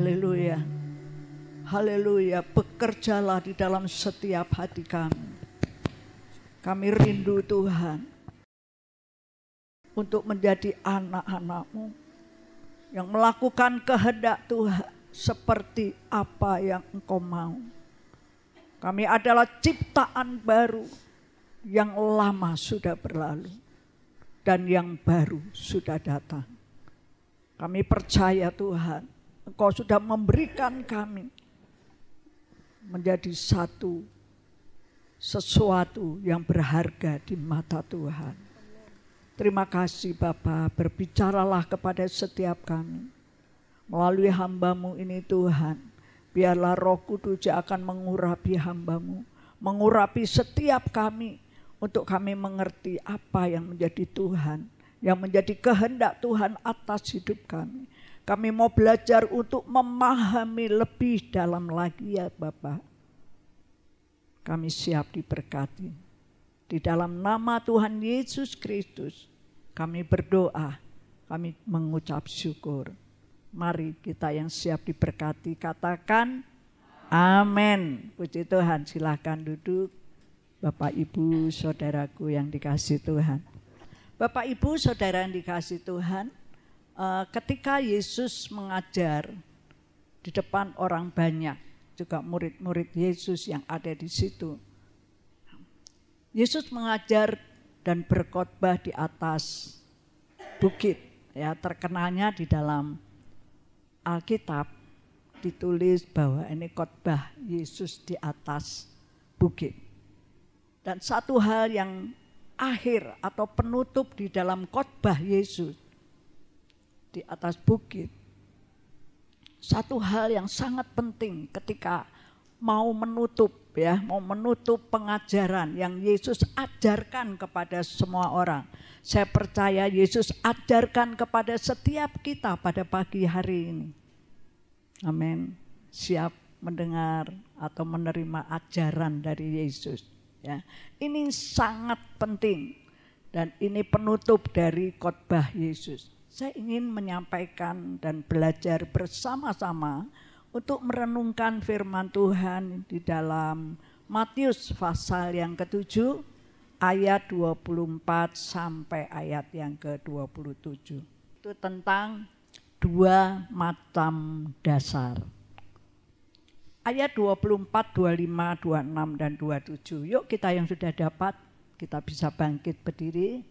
Haleluya. Haleluya. Bekerjalah di dalam setiap hati kami. Kami rindu Tuhan untuk menjadi anak-anak-Mu yang melakukan kehendak Tuhan seperti apa yang Engkau mau. Kami adalah ciptaan baru, yang lama sudah berlalu dan yang baru sudah datang. Kami percaya Tuhan, Engkau sudah memberikan kami menjadi sesuatu yang berharga di mata Tuhan. Terima kasih Bapa, berbicaralah kepada setiap kami. Melalui hamba-Mu ini Tuhan, biarlah Roh Kudus akan mengurapi hamba-Mu, mengurapi setiap kami, untuk kami mengerti apa yang menjadi Tuhan, yang menjadi kehendak Tuhan atas hidup kami. Kami mau belajar untuk memahami lebih dalam lagi ya Bapa. Kami siap diberkati. Di dalam nama Tuhan Yesus Kristus kami berdoa, kami mengucap syukur. Mari kita yang siap diberkati katakan amin. Puji Tuhan, silakan duduk. Bapak Ibu saudaraku yang dikasihi Tuhan. Bapak Ibu saudara yang dikasihi Tuhan, ketika Yesus mengajar di depan orang banyak, juga murid-murid Yesus yang ada di situ. Yesus mengajar dan berkhotbah di atas bukit. Ya, terkenalnya di dalam Alkitab ditulis bahwa ini khotbah Yesus di atas bukit. Dan satu hal yang akhir atau penutup di dalam khotbah Yesus di atas bukit, satu hal yang sangat penting ketika mau menutup pengajaran yang Yesus ajarkan kepada semua orang. Saya percaya Yesus ajarkan kepada setiap kita pada pagi hari ini. Amin. Siap mendengar atau menerima ajaran dari Yesus. Ya, ini sangat penting dan ini penutup dari khotbah Yesus. Saya ingin menyampaikan dan belajar bersama-sama untuk merenungkan firman Tuhan di dalam Matius pasal yang ke-7 ayat 24 sampai ayat yang ke-27. Itu tentang dua macam dasar. Ayat 24, 25, 26 dan 27. Yuk kita yang sudah dapat, kita bisa bangkit berdiri.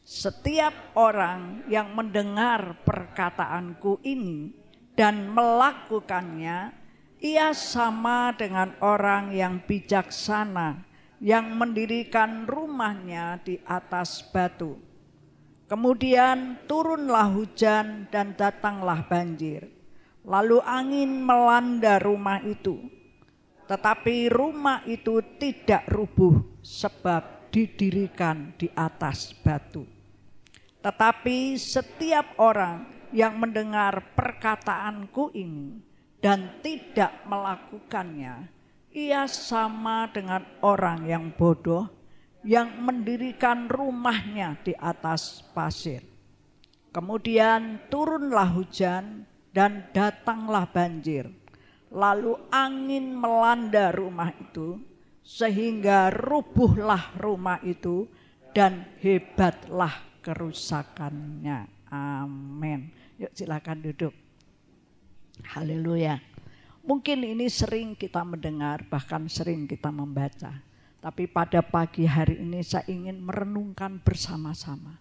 Setiap orang yang mendengar perkataanku ini dan melakukannya, ia sama dengan orang yang bijaksana yang mendirikan rumahnya di atas batu. Kemudian turunlah hujan dan datanglah banjir. Lalu angin melanda rumah itu. Tetapi rumah itu tidak rubuh sebab didirikan di atas batu. Tetapi setiap orang yang mendengar perkataanku ini dan tidak melakukannya, ia sama dengan orang yang bodoh yang mendirikan rumahnya di atas pasir. Kemudian turunlah hujan dan datanglah banjir. Lalu angin melanda rumah itu sehingga rubuhlah rumah itu dan hebatlah kerusakannya. Amin. Yuk silakan duduk. Haleluya. Mungkin ini sering kita mendengar, bahkan sering kita membaca. Tapi pada pagi hari ini saya ingin merenungkan bersama-sama.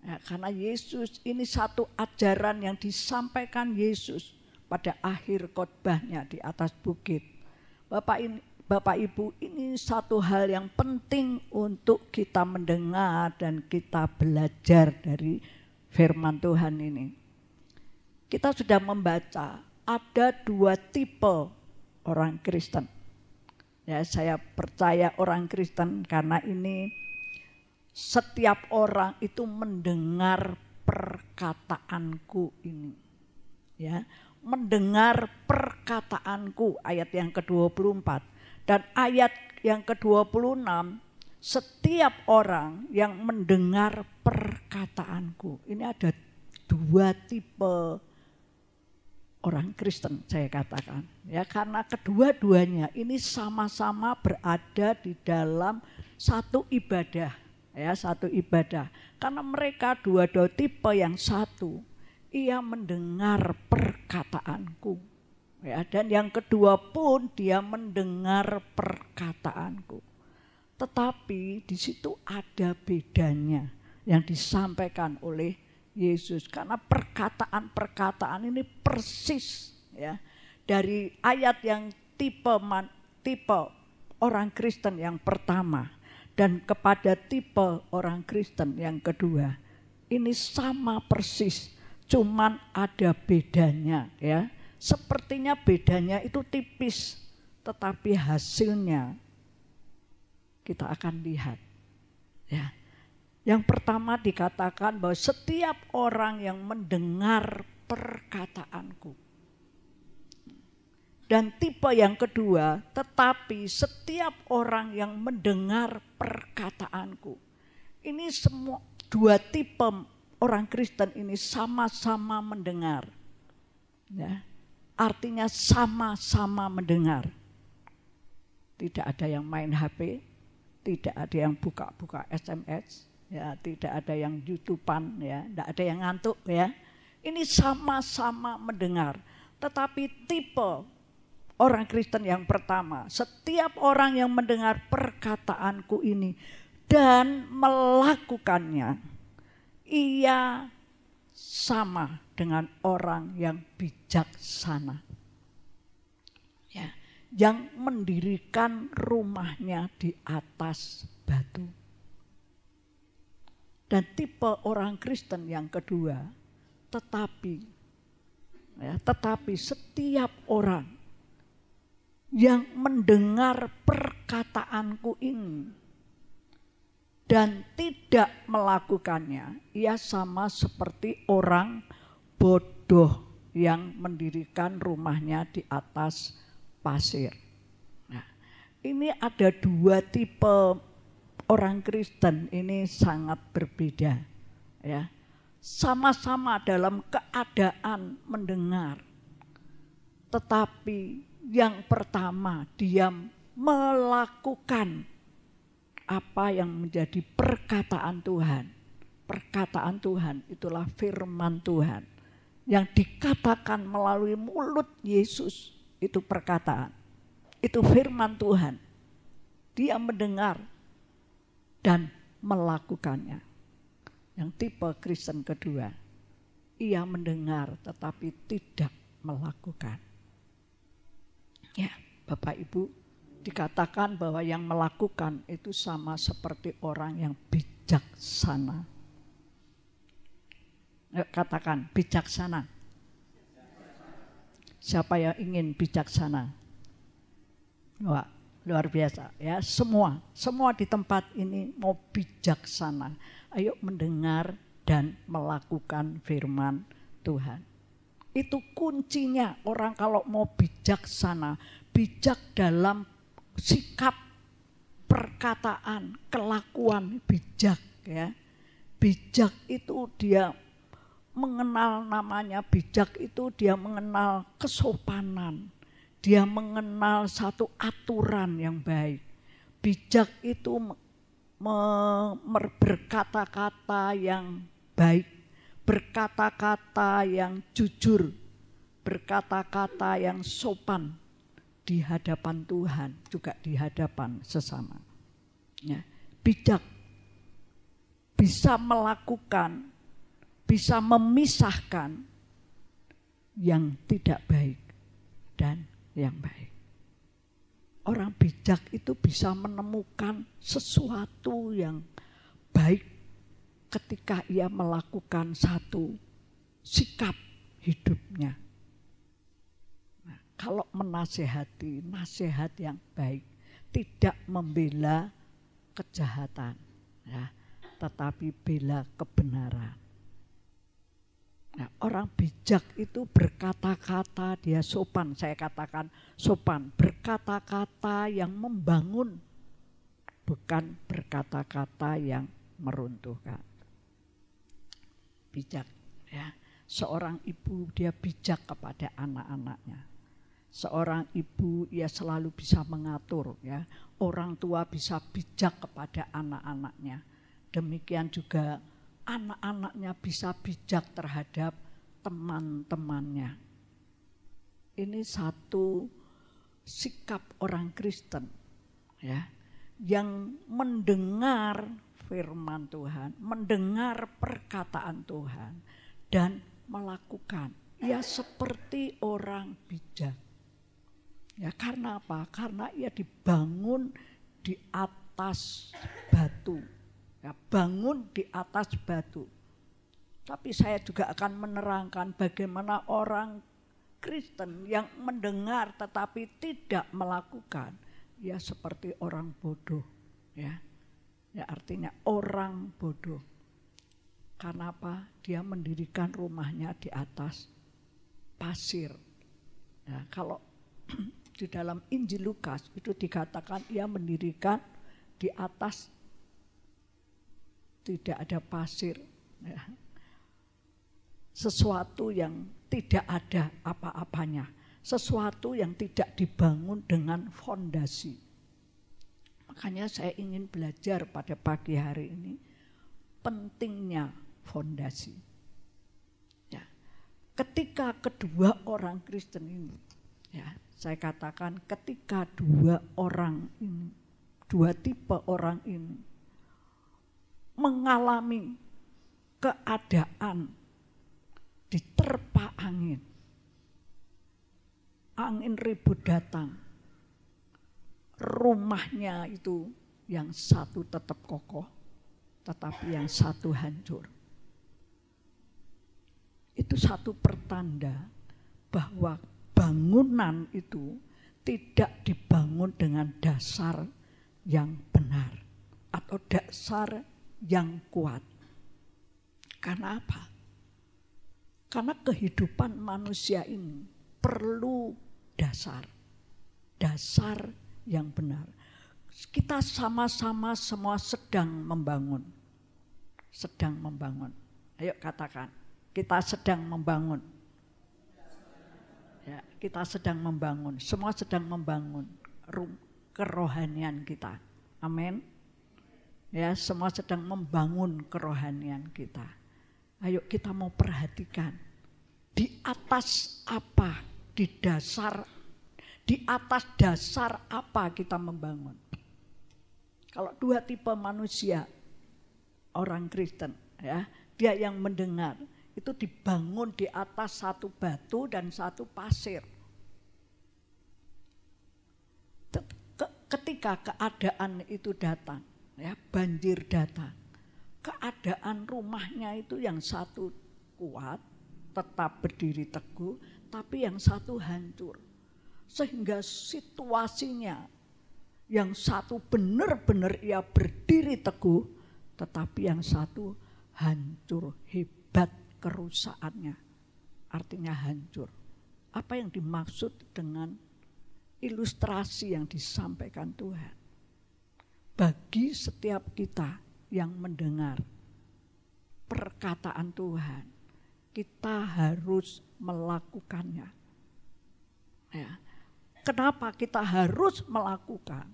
Ya, karena Yesus ini satu ajaran yang disampaikan Yesus pada akhir khotbahnya di atas bukit. Bapak Ibu, ini satu hal yang penting untuk kita mendengar dan kita belajar dari firman Tuhan ini. Kita sudah membaca ada dua tipe orang Kristen. Ya, saya percaya orang Kristen karena ini setiap orang itu mendengar perkataanku ini. Ya, mendengar perkataanku ayat yang ke-24 dan ayat yang ke-26, setiap orang yang mendengar perkataanku. Ini ada dua tipe orang Kristen, saya katakan. Ya, karena kedua-duanya ini sama-sama berada di dalam satu ibadah. Ya, satu ibadah. Karena mereka dua-dua tipe yang satu. Ia mendengar perkataanku. Ya, dan yang kedua pun dia mendengar perkataanku. Tetapi di situ ada bedanya yang disampaikan oleh Yesus, karena perkataan-perkataan ini persis ya dari ayat yang tipe orang Kristen yang pertama dan kepada tipe orang Kristen yang kedua. Ini sama persis, cuman ada bedanya ya. Sepertinya bedanya itu tipis, tetapi hasilnya kita akan lihat ya. Yang pertama dikatakan bahwa setiap orang yang mendengar perkataanku. Dan tipe yang kedua, tetapi setiap orang yang mendengar perkataanku. Ini semua dua tipe orang Kristen ini sama-sama mendengar. Ya, artinya sama-sama mendengar. Tidak ada yang main HP, tidak ada yang buka-buka SMS. Ya, tidak ada yang YouTubean ya, tidak ada yang ngantuk ya. Ini sama-sama mendengar. Tetapi tipe orang Kristen yang pertama, setiap orang yang mendengar perkataanku ini dan melakukannya, ia sama dengan orang yang bijaksana. Ya, yang mendirikan rumahnya di atas batu. Dan tipe orang Kristen yang kedua, tetapi setiap orang yang mendengar perkataanku ini dan tidak melakukannya, ia sama seperti orang bodoh yang mendirikan rumahnya di atas pasir. Nah, ini ada dua tipe orang Kristen ini sangat berbeda ya. Sama-sama dalam keadaan mendengar. Tetapi yang pertama dia melakukan apa yang menjadi perkataan Tuhan. Perkataan Tuhan itulah firman Tuhan yang dikatakan melalui mulut Yesus. Itu perkataan. Itu firman Tuhan. Dia mendengar dan melakukannya. Yang tipe Kristen kedua, ia mendengar tetapi tidak melakukan. Ya, Bapak Ibu, dikatakan bahwa yang melakukan itu sama seperti orang yang bijaksana. Katakan bijaksana. Siapa yang ingin bijaksana? Wah, luar biasa ya, semua di tempat ini mau bijaksana. Ayo mendengar dan melakukan firman Tuhan. Itu kuncinya orang kalau mau bijaksana, bijak dalam sikap, perkataan, kelakuan, bijak ya. Bijak itu dia mengenal, namanya bijak itu dia mengenal kesopanan. Dia mengenal satu aturan yang baik. Bijak itu berkata-kata yang baik, berkata-kata yang jujur, berkata-kata yang sopan di hadapan Tuhan, juga di hadapan sesama. Ya, bijak bisa melakukan, bisa memisahkan yang tidak baik dan yang baik. Orang bijak itu bisa menemukan sesuatu yang baik ketika ia melakukan satu sikap hidupnya. Nah, kalau menasehati, nasihat yang baik, tidak membela kejahatan, ya, tetapi bela kebenaran. Nah, orang bijak itu berkata-kata, dia sopan, saya katakan sopan, berkata-kata yang membangun, bukan berkata-kata yang meruntuhkan. Bijak ya. Seorang ibu dia bijak kepada anak-anaknya. Seorang ibu ia selalu bisa mengatur ya. Orang tua bisa bijak kepada anak-anaknya. Demikian juga anak-anaknya bisa bijak terhadap teman-temannya. Ini satu sikap orang Kristen ya, yang mendengar firman Tuhan, mendengar perkataan Tuhan dan melakukan. Ia seperti orang bijak. Ya, karena apa? Karena ia dibangun di atas batu. Ya, bangun di atas batu. Tapi saya juga akan menerangkan bagaimana orang Kristen yang mendengar tetapi tidak melakukan, ya seperti orang bodoh. Ya, artinya orang bodoh. Karena apa? Dia mendirikan rumahnya di atas pasir. Ya, kalau di dalam Injil Lukas itu dikatakan ia mendirikan di atas tidak ada pasir. Ya. Sesuatu yang tidak ada apa-apanya. Sesuatu yang tidak dibangun dengan fondasi. Makanya saya ingin belajar pada pagi hari ini pentingnya fondasi. Ya. Ketika kedua orang Kristen ini, ya, saya katakan ketika dua tipe orang ini mengalami keadaan diterpa angin ribut datang, rumahnya itu yang satu tetap kokoh, tetapi yang satu hancur. Itu satu pertanda bahwa bangunan itu tidak dibangun dengan dasar yang benar atau dasar yang kuat. Karena apa? Karena kehidupan manusia ini perlu dasar yang benar. Kita sama-sama semua sedang membangun. Ayo katakan, kita sedang membangun. Ya, kita sedang membangun, semua sedang membangun kerohanian kita. Amin. Ya, semua sedang membangun kerohanian kita. Ayo kita mau perhatikan di atas apa, di atas dasar apa kita membangun. Kalau dua tipe manusia, orang Kristen, ya, dia yang mendengar itu dibangun di atas satu batu dan satu pasir. Ketika keadaan itu datang, ya, banjir datang, keadaan rumahnya itu yang satu kuat, tetap berdiri teguh, tapi yang satu hancur. Sehingga situasinya yang satu benar-benar ia berdiri teguh, tetapi yang satu hancur, hebat kerusakannya. Artinya hancur. Apa yang dimaksud dengan ilustrasi yang disampaikan Tuhan? Bagi setiap kita yang mendengar perkataan Tuhan, kita harus melakukannya. Ya. Kenapa kita harus melakukan?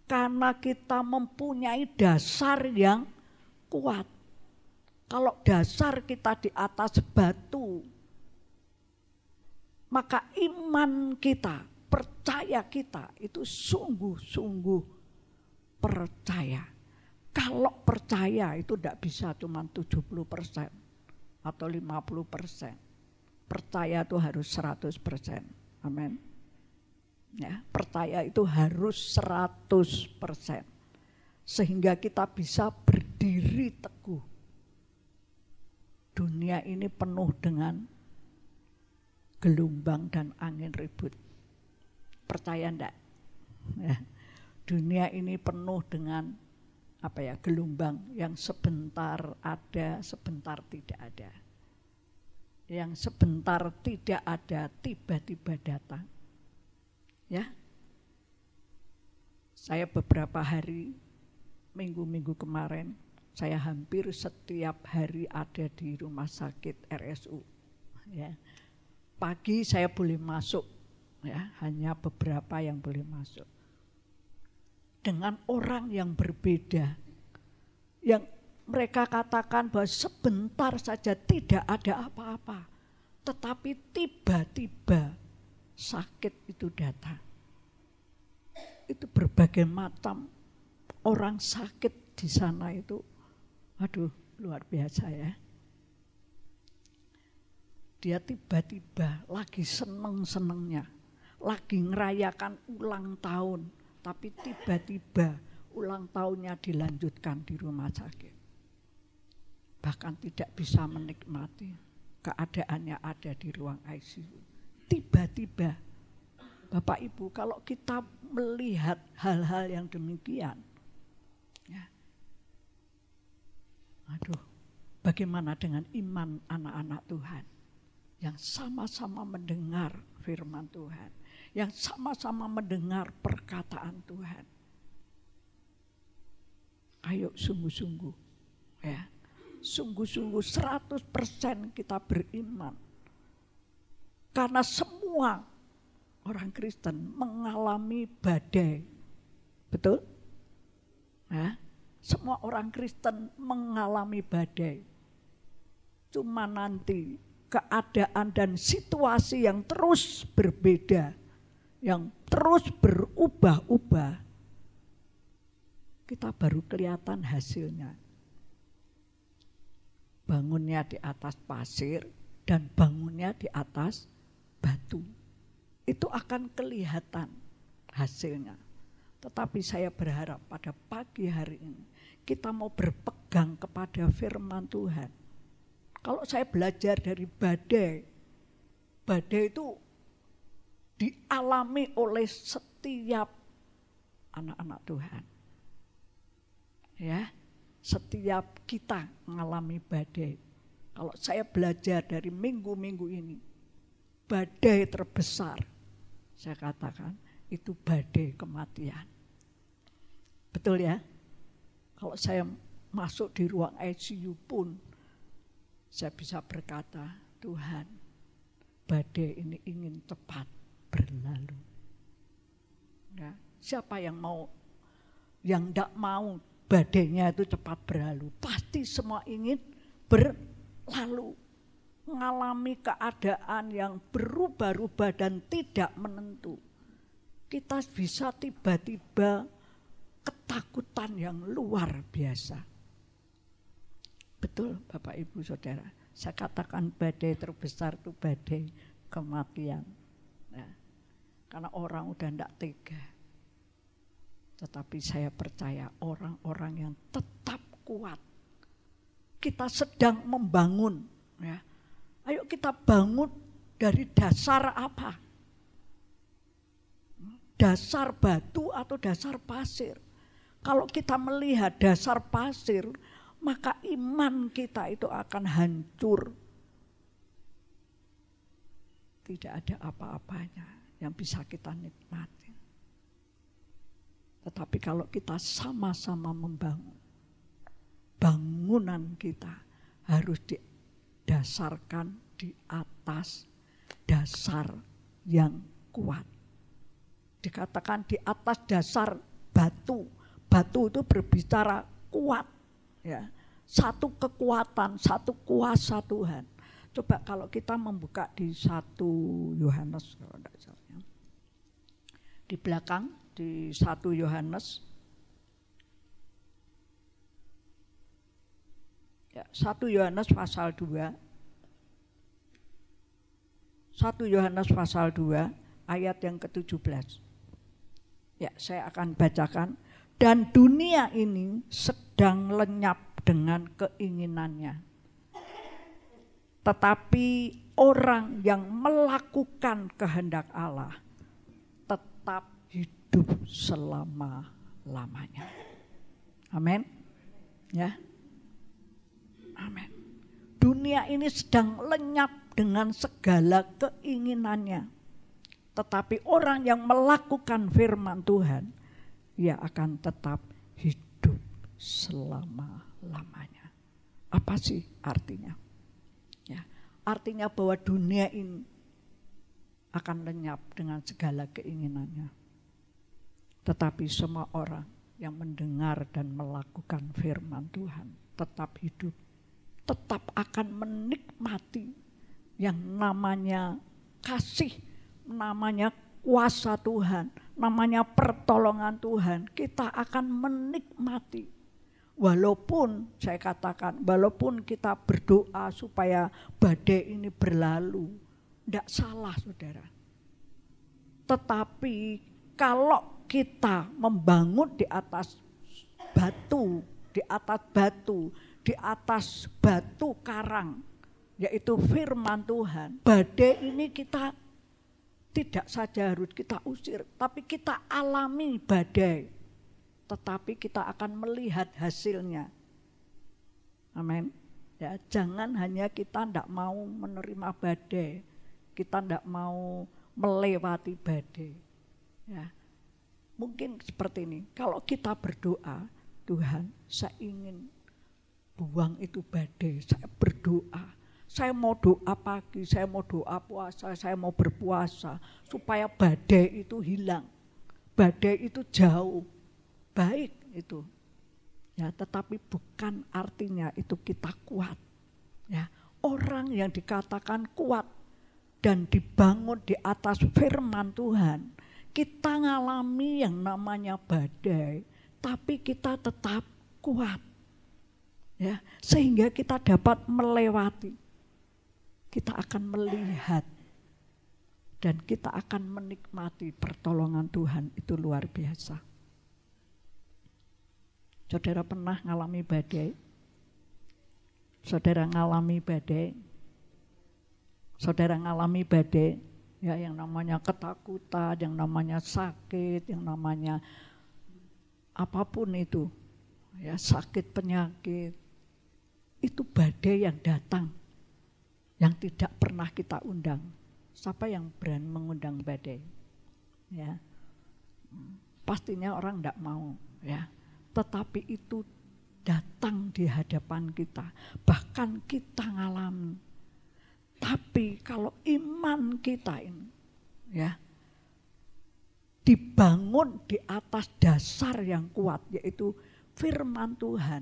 Karena kita mempunyai dasar yang kuat. Kalau dasar kita di atas batu, maka iman kita, percaya kita itu sungguh-sungguh percaya. Kalau percaya itu tidak bisa cuma 70% atau 50%. Percaya itu harus 100%. Amin. Ya, percaya itu harus 100%. Sehingga kita bisa berdiri teguh. Dunia ini penuh dengan gelombang dan angin ribut. Percaya enggak? Ya. Dunia ini penuh dengan gelombang yang sebentar ada, sebentar tidak ada. Yang sebentar tidak ada, tiba-tiba datang. Ya, saya beberapa hari, minggu-minggu kemarin, saya hampir setiap hari ada di rumah sakit RSU Ya. Pagi saya boleh masuk, ya, hanya beberapa yang boleh masuk. Dengan orang yang berbeda, yang mereka katakan bahwa sebentar saja tidak ada apa-apa, tetapi tiba-tiba sakit itu datang. Itu berbagai macam orang sakit di sana itu, aduh luar biasa ya. Dia tiba-tiba lagi seneng-senengnya, lagi ngerayakan ulang tahun, tapi tiba-tiba ulang tahunnya dilanjutkan di rumah sakit. Bahkan tidak bisa menikmati keadaannya ada di ruang ICU. Tiba-tiba, Bapak Ibu, kalau kita melihat hal-hal yang demikian, ya, aduh, bagaimana dengan iman anak-anak Tuhan yang sama-sama mendengar firman Tuhan, yang sama-sama mendengar perkataan Tuhan. Ayo sungguh-sungguh, ya, sungguh-sungguh 100% kita beriman. Karena semua orang Kristen mengalami badai, betul? Ya, semua orang Kristen mengalami badai. Cuma nanti keadaan dan situasi yang terus berbeda, yang terus berubah-ubah, kita baru kelihatan hasilnya. Bangunnya di atas pasir dan bangunnya di atas batu. Itu akan kelihatan hasilnya. Tetapi saya berharap pada pagi hari ini kita mau berpegang kepada firman Tuhan. Kalau saya belajar dari badai, badai itu dialami oleh setiap anak-anak Tuhan. Ya, setiap kita mengalami badai. Kalau saya belajar dari minggu-minggu ini, badai terbesar, saya katakan itu badai kematian. Betul ya? Kalau saya masuk di ruang ICU pun, saya bisa berkata, Tuhan, badai ini ingin cepat berlalu. Ya, siapa yang tidak mau badainya itu cepat berlalu? Pasti semua ingin berlalu. Mengalami keadaan yang berubah-ubah dan tidak menentu. Kita bisa tiba-tiba ketakutan yang luar biasa. Betul Bapak Ibu Saudara, saya katakan badai terbesar itu badai kematian. Nah, karena orang udah tidak tega. Tetapi saya percaya orang-orang yang tetap kuat. Kita sedang membangun. Ya. Ayo kita bangun dari dasar apa? Dasar batu atau dasar pasir? Kalau kita melihat dasar pasir, maka iman kita itu akan hancur. Tidak ada apa-apanya yang bisa kita nikmati. Tetapi kalau kita sama-sama membangun, bangunan kita harus didasarkan di atas dasar yang kuat. Dikatakan di atas dasar batu. Batu itu berbicara kuat. Ya, satu kekuatan, satu kuasa Tuhan. Coba kalau kita membuka di 1 Yohanes, di belakang di 1 Yohanes, ya, 1 Yohanes pasal 2, 1 Yohanes pasal 2 ayat yang ke-17. Ya, saya akan bacakan. Dan dunia ini sedang lenyap dengan keinginannya. Tetapi orang yang melakukan kehendak Allah tetap hidup selama-lamanya. Amin. Ya. Amin. Dunia ini sedang lenyap dengan segala keinginannya. Tetapi orang yang melakukan firman Tuhan, ia akan tetap hidup selama-lamanya. Apa sih artinya? Ya, artinya bahwa dunia ini akan lenyap dengan segala keinginannya. Tetapi semua orang yang mendengar dan melakukan firman Tuhan tetap hidup, tetap akan menikmati yang namanya kasih, namanya kuasa Tuhan, namanya pertolongan Tuhan. Kita akan menikmati. Walaupun saya katakan, walaupun kita berdoa supaya badai ini berlalu, tidak salah saudara. Tetapi kalau kita membangun di atas batu, di atas batu karang, yaitu firman Tuhan, badai ini kita tidak saja harus kita usir, tapi kita alami badai. Tetapi kita akan melihat hasilnya. Amin. Ya, jangan hanya kita tidak mau menerima badai, kita tidak mau melewati badai. Ya, mungkin seperti ini. Kalau kita berdoa, Tuhan, saya ingin buang itu badai. Saya berdoa. Saya mau doa pagi, saya mau doa puasa, saya mau berpuasa supaya badai itu hilang. Badai itu jauh. Baik itu, ya, tetapi bukan artinya itu kita kuat. Ya, orang yang dikatakan kuat dan dibangun di atas firman Tuhan, kita ngalami yang namanya badai, tapi kita tetap kuat. Ya, sehingga kita dapat melewati, kita akan melihat dan kita akan menikmati pertolongan Tuhan itu luar biasa. Saudara pernah ngalami badai? Saudara ngalami badai? Saudara ngalami badai? Ya, yang namanya ketakutan, yang namanya sakit, yang namanya apapun itu. Ya, sakit, penyakit. Itu badai yang datang, yang tidak pernah kita undang. Siapa yang berani mengundang badai? Ya, pastinya orang tidak mau. Ya. Tetapi itu datang di hadapan kita, bahkan kita ngalami. Tapi kalau iman kita ini, ya, dibangun di atas dasar yang kuat, yaitu firman Tuhan,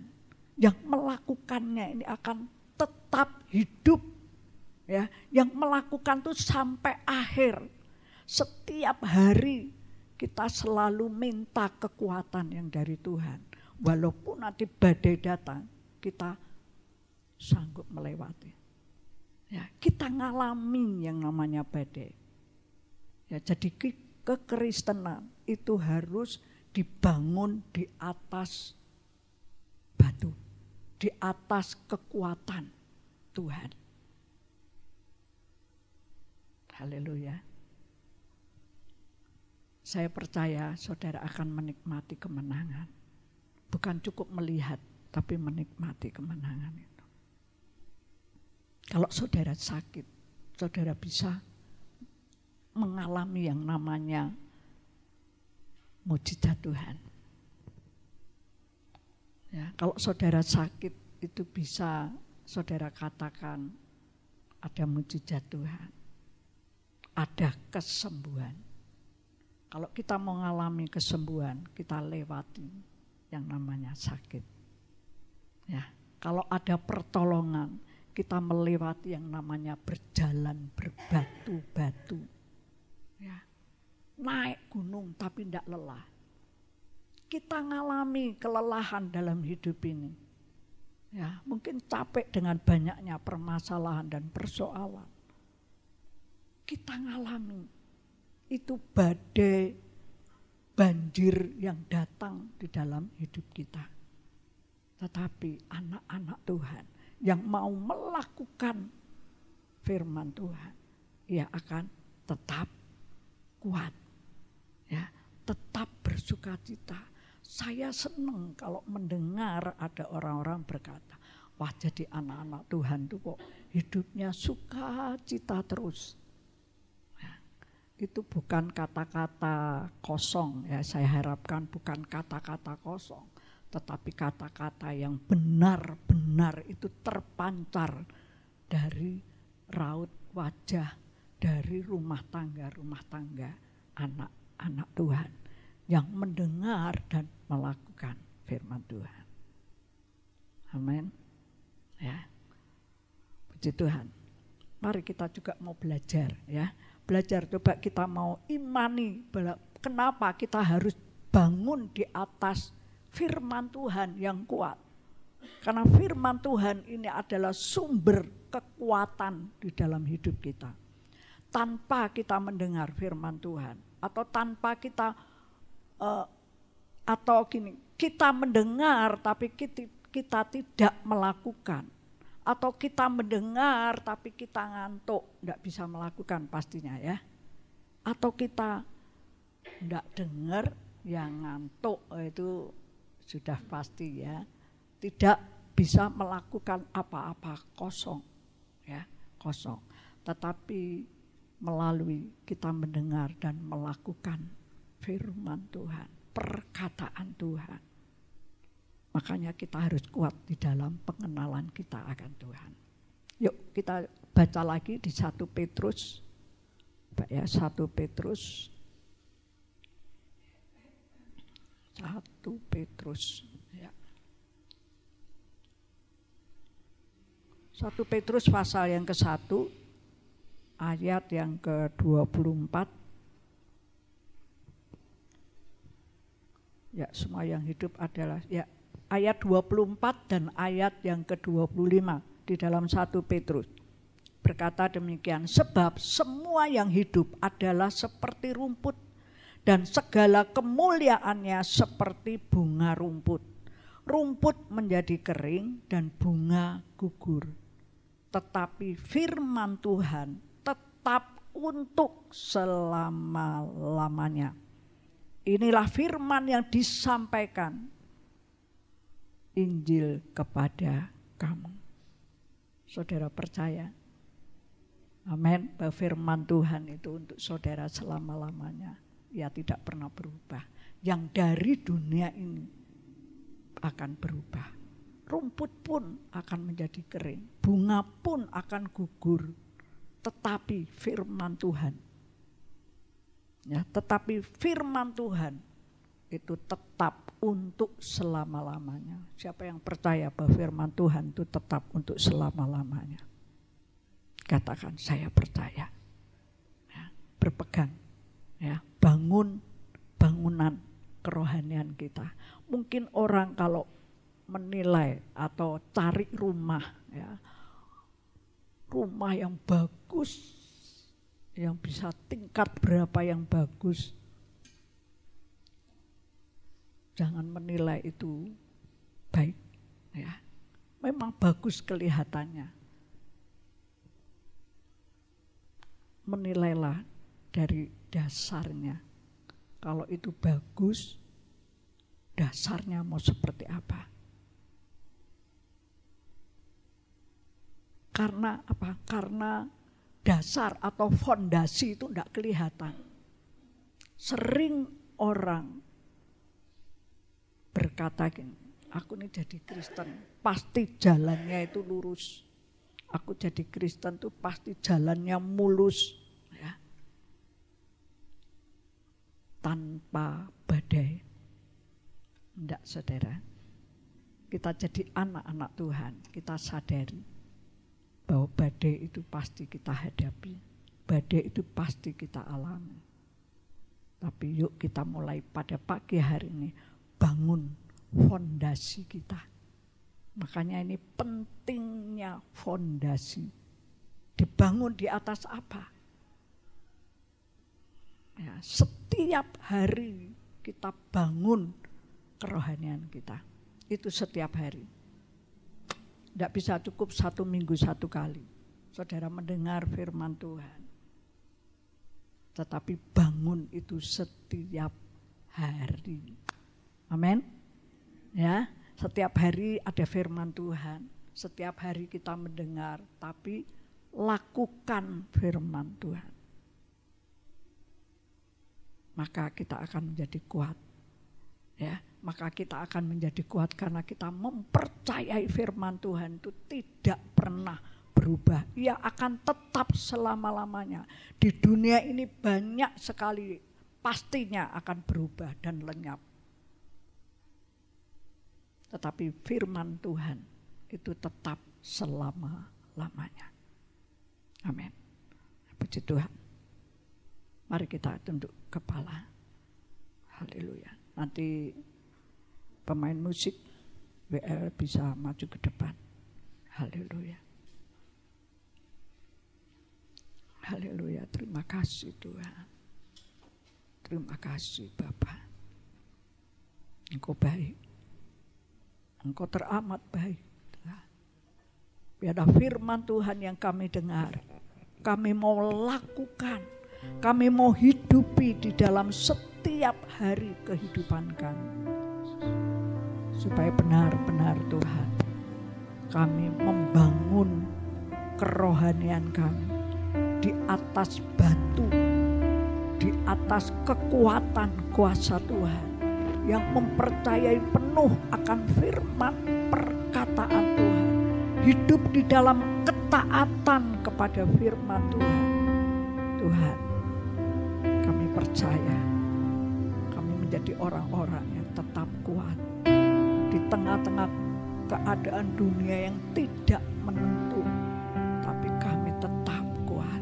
yang melakukannya ini akan tetap hidup, ya, yang melakukan itu sampai akhir. Setiap hari kita selalu minta kekuatan yang dari Tuhan. Walaupun nanti badai datang, kita sanggup melewati. Ya, kita ngalami yang namanya badai. Ya, jadi kekristenan itu harus dibangun di atas batu, di atas kekuatan Tuhan. Haleluya. Saya percaya saudara akan menikmati kemenangan. Bukan cukup melihat, tapi menikmati kemenangan itu. Kalau saudara sakit, saudara bisa mengalami yang namanya mujizat Tuhan. Ya, kalau saudara sakit itu bisa saudara katakan ada mujizat Tuhan. Ada kesembuhan. Kalau kita mengalami kesembuhan, kita lewati yang namanya sakit. Ya, kalau ada pertolongan, kita melewati yang namanya berjalan berbatu-batu. Ya, naik gunung tapi tidak lelah. Kita mengalami kelelahan dalam hidup ini. Ya, mungkin capek dengan banyaknya permasalahan dan persoalan. Kita mengalami itu badai banjir yang datang di dalam hidup kita. Tetapi anak-anak Tuhan yang mau melakukan firman Tuhan, ia akan tetap kuat, ya, tetap bersukacita. Saya senang kalau mendengar ada orang-orang berkata, wah, jadi anak-anak Tuhan itu kok hidupnya sukacita terus. Itu bukan kata-kata kosong, ya, saya harapkan bukan kata-kata kosong, tetapi kata-kata yang benar-benar itu terpancar dari raut wajah dari rumah tangga anak-anak Tuhan yang mendengar dan melakukan firman Tuhan. Amin. Ya. Puji Tuhan. Mari kita juga mau belajar ya. Belajar, coba kita mau imani kenapa kita harus bangun di atas firman Tuhan yang kuat. Karena firman Tuhan ini adalah sumber kekuatan di dalam hidup kita. Tanpa kita mendengar firman Tuhan atau tanpa kita kita mendengar tapi kita tidak melakukan, atau kita mendengar tapi kita ngantuk, tidak bisa melakukan pastinya ya. Atau kita tidak dengar yang ngantuk, itu sudah pasti ya. Tidak bisa melakukan apa-apa, kosong ya, kosong. Tetapi melalui kita mendengar dan melakukan firman Tuhan, perkataan Tuhan. Makanya kita harus kuat di dalam pengenalan kita akan Tuhan. Yuk kita baca lagi di 1 Petrus. Ya, 1 Petrus. 1 Petrus. Ya. 1 Petrus pasal yang ke-1 ayat yang ke-24. Ya, semua yang hidup adalah ya. Ayat 24 dan ayat yang ke-25 di dalam 1 Petrus. Berkata demikian, sebab semua yang hidup adalah seperti rumput dan segala kemuliaannya seperti bunga rumput. Rumput menjadi kering dan bunga gugur. Tetapi firman Tuhan tetap untuk selama-lamanya. Inilah firman yang disampaikan Injil kepada kamu. Saudara percaya? Amin. Bahwa firman Tuhan itu untuk saudara selama-lamanya. Ya, tidak pernah berubah. Yang dari dunia ini akan berubah. Rumput pun akan menjadi kering. Bunga pun akan gugur. Tetapi firman Tuhan. Ya, tetapi firman Tuhan itu tetap untuk selama-lamanya. Siapa yang percaya bahwa firman Tuhan itu tetap untuk selama-lamanya? Katakan, saya percaya. Ya, berpegang, ya, bangunan kerohanian kita. Mungkin orang kalau menilai atau cari rumah, ya, rumah yang bagus, yang bisa tingkat berapa yang bagus, jangan menilai itu baik, ya. Memang bagus kelihatannya. Menilailah dari dasarnya. Kalau itu bagus, dasarnya mau seperti apa? Karena apa? Karena dasar atau fondasi itu tidak kelihatan. Sering orang berkata gini, aku ini jadi Kristen, pasti jalannya itu lurus. Aku jadi Kristen tuh pasti jalannya mulus, ya. Tanpa badai. Enggak, saudara. Kita jadi anak-anak Tuhan, kita sadari bahwa badai itu pasti kita hadapi. Badai itu pasti kita alami. Tapi yuk kita mulai pada pagi hari ini bangun fondasi kita. Makanya ini pentingnya fondasi. Dibangun di atas apa? Ya, setiap hari kita bangun kerohanian kita. Itu setiap hari. Tidak bisa cukup 1 minggu 1 kali. Saudara mendengar firman Tuhan. Tetapi bangun itu setiap hari. Amin. Ya, setiap hari ada firman Tuhan. Setiap hari kita mendengar, tapi lakukan firman Tuhan. Maka kita akan menjadi kuat. Ya, maka kita akan menjadi kuat karena kita mempercayai firman Tuhan itu tidak pernah berubah. Ia akan tetap selama-lamanya. Di dunia ini banyak sekali pastinya akan berubah dan lenyap. Tetapi firman Tuhan itu tetap selama-lamanya. Amin. Puji Tuhan. Mari kita tunduk kepala. Haleluya. Nanti pemain musik WL bisa maju ke depan. Haleluya. Haleluya. Terima kasih Tuhan. Terima kasih Bapa. Engkau baik. Engkau teramat baik. Biarlah firman Tuhan yang kami dengar, kami mau lakukan, kami mau hidupi di dalam setiap hari kehidupan kami. Supaya benar-benar Tuhan, kami membangun kerohanian kami di atas batu, di atas kekuatan kuasa Tuhan, yang mempercayai penuh akan firman perkataan Tuhan. Hidup di dalam ketaatan kepada firman Tuhan. Tuhan, kami percaya kami menjadi orang-orang yang tetap kuat di tengah-tengah keadaan dunia yang tidak menentu, tapi kami tetap kuat.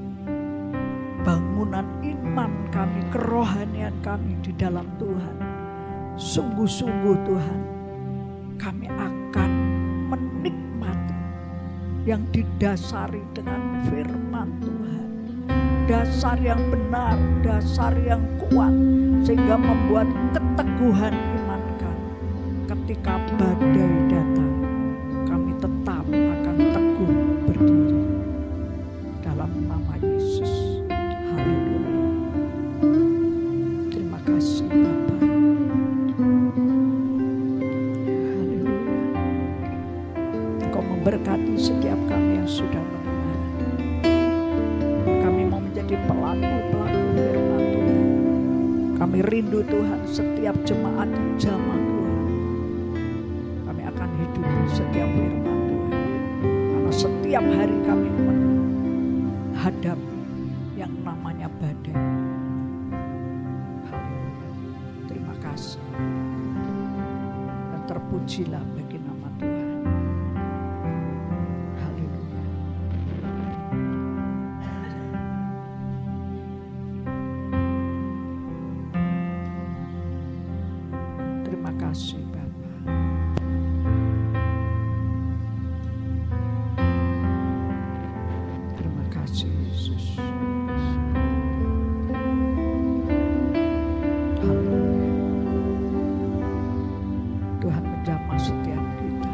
Bangunan iman kami, kerohanian kami di dalam Tuhan, sungguh-sungguh Tuhan, kami akan menikmati yang didasari dengan firman Tuhan. Dasar yang benar, dasar yang kuat, sehingga membuat keteguhan iman kami. Ketika badai datang, kami tetap akan teguh berdiri. Dalam nama Yesus. Haleluya. Terima kasih Bapa. Berkati setiap kami yang sudah mendengar. Kami mau menjadi pelaku-pelaku firman Tuhan. Kami rindu Tuhan setiap jemaat di jamaah Tuhan. Kami akan hidup setiap firman Tuhan. Karena setiap hari kami menghadapi yang namanya badai. Haleluya. Terima kasih. Dan terpujilah bagi nama Tuhan. Terima kasih Bapa. Terima kasih Yesus. Haleluya. Tuhan menjamah setiap kita.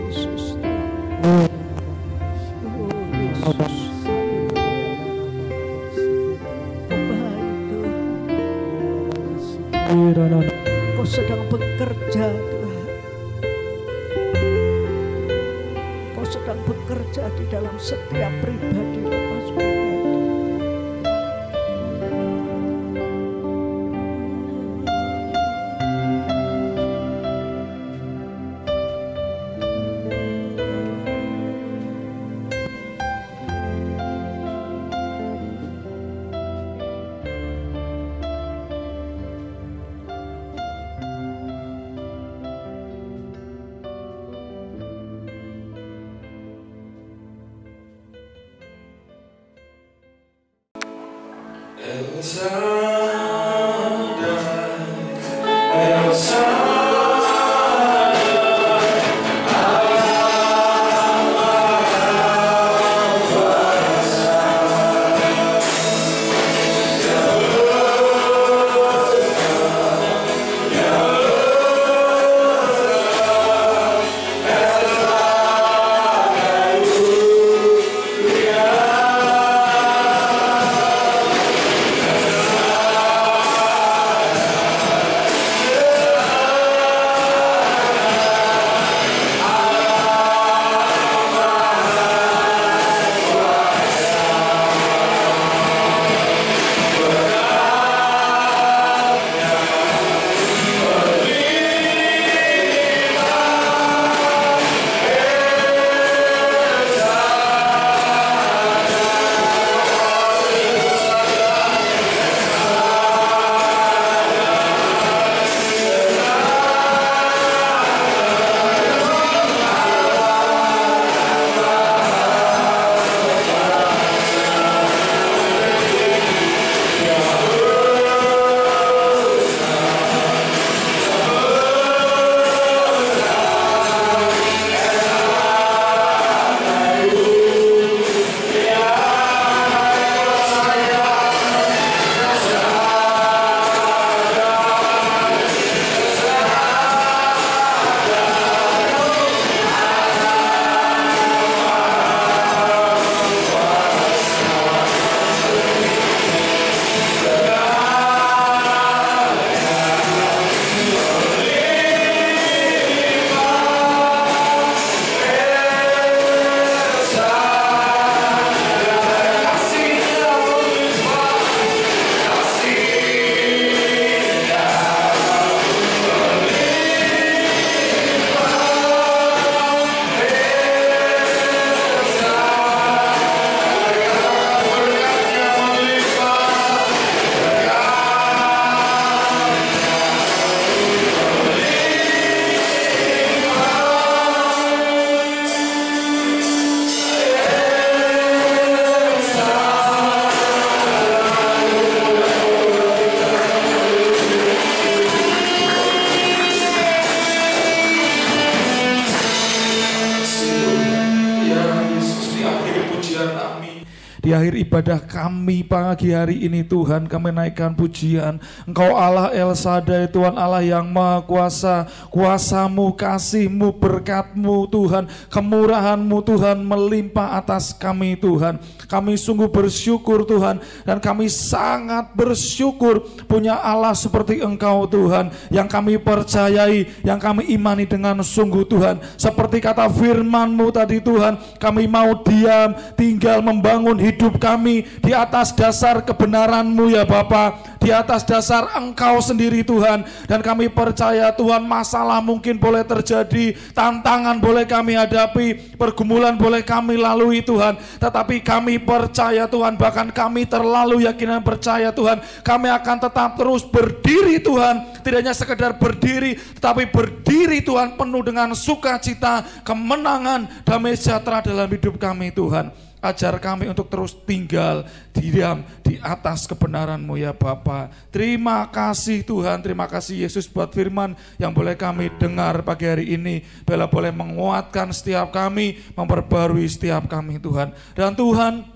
Yesus. Yesus. Kau sedang bekerja Tuhan. Kau sedang bekerja di dalam setiap pribadi lepas pribadi. Di akhir ibadah kami pagi hari ini Tuhan, kami naikkan pujian. Engkau Allah El Shaddai, Tuhan Allah yang Maha Kuasa. Kuasa-Mu, kasih-Mu, berkat-Mu Tuhan, kemurahan-Mu Tuhan melimpah atas kami Tuhan. Kami sungguh bersyukur Tuhan, dan kami sangat bersyukur punya Allah seperti Engkau Tuhan, yang kami percayai, yang kami imani dengan sungguh Tuhan. Seperti kata firman-Mu tadi Tuhan, kami mau diam, tinggal membangun hidup kami di atas dasar kebenaran-Mu ya Bapa, di atas dasar Engkau sendiri Tuhan. Dan kami percaya Tuhan, masalah mungkin boleh terjadi, tantangan boleh kami hadapi, pergumulan boleh kami lalui Tuhan, tetapi kami percaya Tuhan, bahkan kami terlalu yakin dan percaya Tuhan, kami akan tetap terus berdiri Tuhan. Tidak hanya sekedar berdiri, tetapi berdiri Tuhan penuh dengan sukacita, kemenangan, damai sejahtera dalam hidup kami Tuhan. Ajar kami untuk terus tinggal diam di atas kebenaran-Mu ya Bapa. Terima kasih Tuhan, terima kasih Yesus buat firman yang boleh kami dengar pagi hari ini. Bila boleh menguatkan setiap kami, memperbarui setiap kami Tuhan. Dan Tuhan,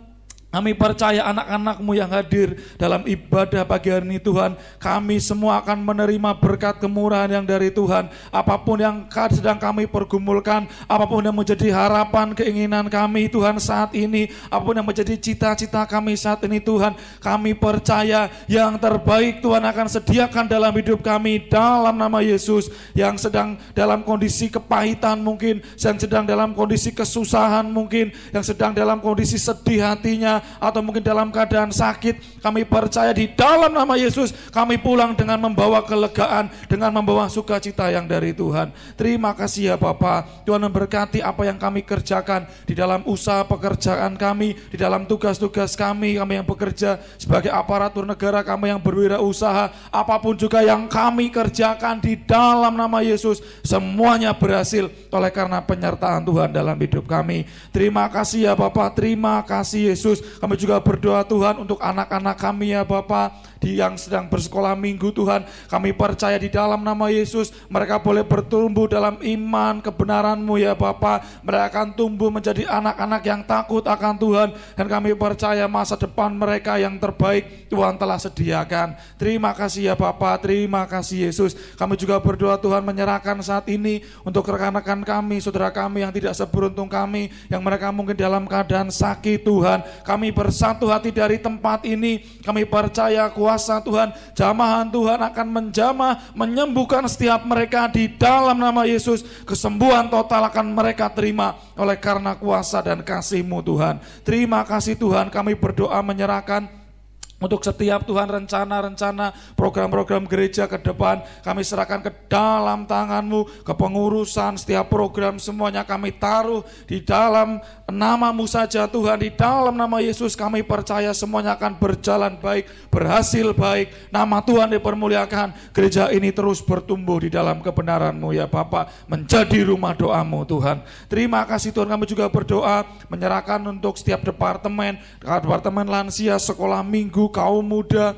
kami percaya anak-anak-Mu yang hadir dalam ibadah pagi hari ini Tuhan, kami semua akan menerima berkat kemurahan yang dari Tuhan. Apapun yang sedang kami pergumulkan, apapun yang menjadi harapan keinginan kami Tuhan saat ini, apapun yang menjadi cita-cita kami saat ini Tuhan, kami percaya yang terbaik Tuhan akan sediakan dalam hidup kami dalam nama Yesus. Yang sedang dalam kondisi kepahitan mungkin, yang sedang dalam kondisi kesusahan mungkin, yang sedang dalam kondisi sedih hatinya, atau mungkin dalam keadaan sakit, kami percaya di dalam nama Yesus kami pulang dengan membawa kelegaan, dengan membawa sukacita yang dari Tuhan. Terima kasih ya Bapa. Tuhan memberkati apa yang kami kerjakan di dalam usaha pekerjaan kami, di dalam tugas-tugas kami yang bekerja sebagai aparatur negara, kami yang berwirausaha, apapun juga yang kami kerjakan di dalam nama Yesus, semuanya berhasil oleh karena penyertaan Tuhan dalam hidup kami. Terima kasih ya Bapa, terima kasih Yesus. Kami juga berdoa Tuhan untuk anak-anak kami ya Bapa, yang sedang bersekolah minggu Tuhan. Kami percaya di dalam nama Yesus mereka boleh bertumbuh dalam iman kebenaran-Mu ya Bapa. Mereka akan tumbuh menjadi anak-anak yang takut akan Tuhan, dan kami percaya masa depan mereka yang terbaik Tuhan telah sediakan. Terima kasih ya Bapa, terima kasih Yesus. Kami juga berdoa Tuhan, menyerahkan saat ini untuk rekan-rekan kami, saudara kami yang tidak seberuntung kami, yang mereka mungkin dalam keadaan sakit Tuhan. Kami bersatu hati dari tempat ini, kami percaya kuasa Tuhan, jamahan Tuhan akan menjamah, menyembuhkan setiap mereka di dalam nama Yesus. Kesembuhan total akan mereka terima oleh karena kuasa dan kasih-Mu Tuhan. Terima kasih Tuhan, kami berdoa menyerahkan untuk setiap Tuhan rencana-rencana program-program gereja ke depan, kami serahkan ke dalam tangan-Mu. Kepengurusan setiap program semuanya kami taruh di dalam nama-Mu saja Tuhan. Di dalam nama Yesus kami percaya semuanya akan berjalan baik, berhasil baik. Nama Tuhan dipermuliakan, gereja ini terus bertumbuh di dalam kebenaran-Mu ya Bapa, menjadi rumah doa-Mu Tuhan. Terima kasih Tuhan, kami juga berdoa menyerahkan untuk setiap departemen lansia, sekolah minggu, kaum muda,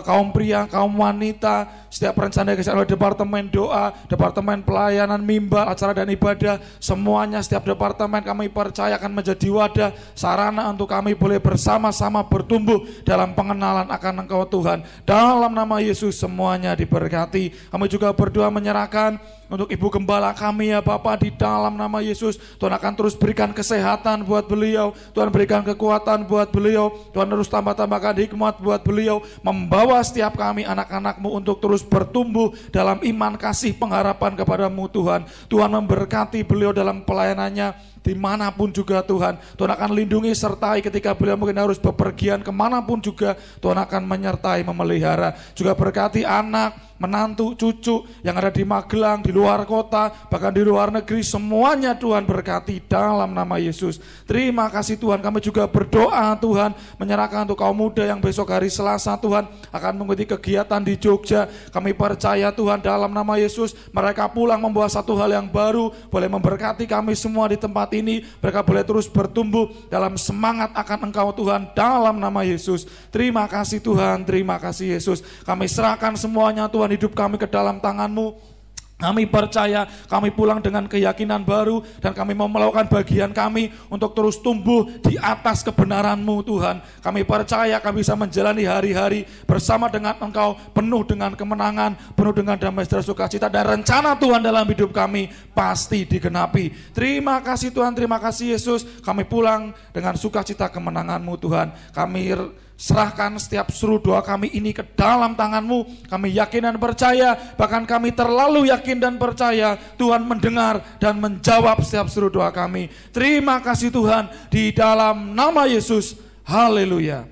kaum pria, kaum wanita, setiap rencana yang oleh departemen doa, departemen pelayanan, mimbar, acara dan ibadah, semuanya setiap departemen kami percaya akan menjadi wadah, sarana untuk kami boleh bersama-sama bertumbuh dalam pengenalan akan Engkau Tuhan. Dalam nama Yesus semuanya diberkati. Kami juga berdoa menyerahkan untuk Ibu Gembala kami ya Bapa, di dalam nama Yesus. Tuhan akan terus berikan kesehatan buat beliau, Tuhan berikan kekuatan buat beliau, Tuhan terus tambah-tambahkan hikmat buat beliau, membawa setiap kami anak-anak-Mu untuk terus bertumbuh dalam iman, kasih, pengharapan kepada-Mu Tuhan. Tuhan memberkati beliau dalam pelayanannya dimanapun juga Tuhan. Tuhan akan lindungi sertai ketika beliau mungkin harus bepergian kemanapun juga, Tuhan akan menyertai, memelihara. Juga berkati anak, menantu, cucu yang ada di Magelang, di luar kota, bahkan di luar negeri, semuanya Tuhan berkati dalam nama Yesus. Terima kasih Tuhan. Kami juga berdoa Tuhan, menyerahkan untuk kaum muda yang besok hari Selasa Tuhan akan mengikuti kegiatan di Jogja. Kami percaya Tuhan dalam nama Yesus mereka pulang membawa satu hal yang baru, boleh memberkati kami semua di tempat ini. Mereka boleh terus bertumbuh dalam semangat akan Engkau Tuhan dalam nama Yesus. Terima kasih Tuhan, terima kasih Yesus. Kami serahkan semuanya Tuhan, hidup kami ke dalam tangan-Mu. Kami percaya, kami pulang dengan keyakinan baru, dan kami mau melakukan bagian kami untuk terus tumbuh di atas kebenaran-Mu Tuhan. Kami percaya kami bisa menjalani hari-hari bersama dengan Engkau, penuh dengan kemenangan, penuh dengan damai sejahtera sukacita, dan rencana Tuhan dalam hidup kami pasti digenapi. Terima kasih Tuhan, terima kasih Yesus. Kami pulang dengan sukacita kemenangan-Mu Tuhan. Kami serahkan setiap seru doa kami ini ke dalam tangan-Mu. Kami yakin dan percaya, bahkan kami terlalu yakin dan percaya Tuhan mendengar dan menjawab setiap seru doa kami. Terima kasih Tuhan, di dalam nama Yesus. Haleluya.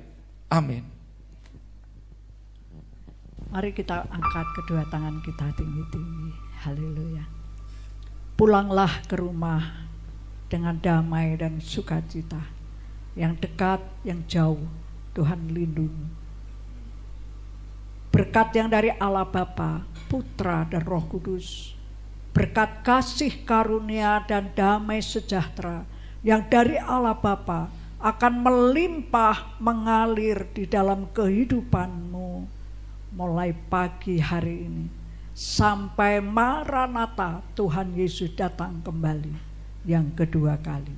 Amin. Mari kita angkat kedua tangan kita tinggi-tinggi. Haleluya. Pulanglah ke rumah dengan damai dan sukacita. Yang dekat, yang jauh, Tuhan lindungi. Berkat yang dari Allah Bapa, Putra dan Roh Kudus, berkat kasih karunia dan damai sejahtera yang dari Allah Bapa akan melimpah mengalir di dalam kehidupanmu mulai pagi hari ini sampai Maranatha, Tuhan Yesus datang kembali yang kedua kali.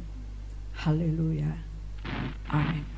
Haleluya. Amin.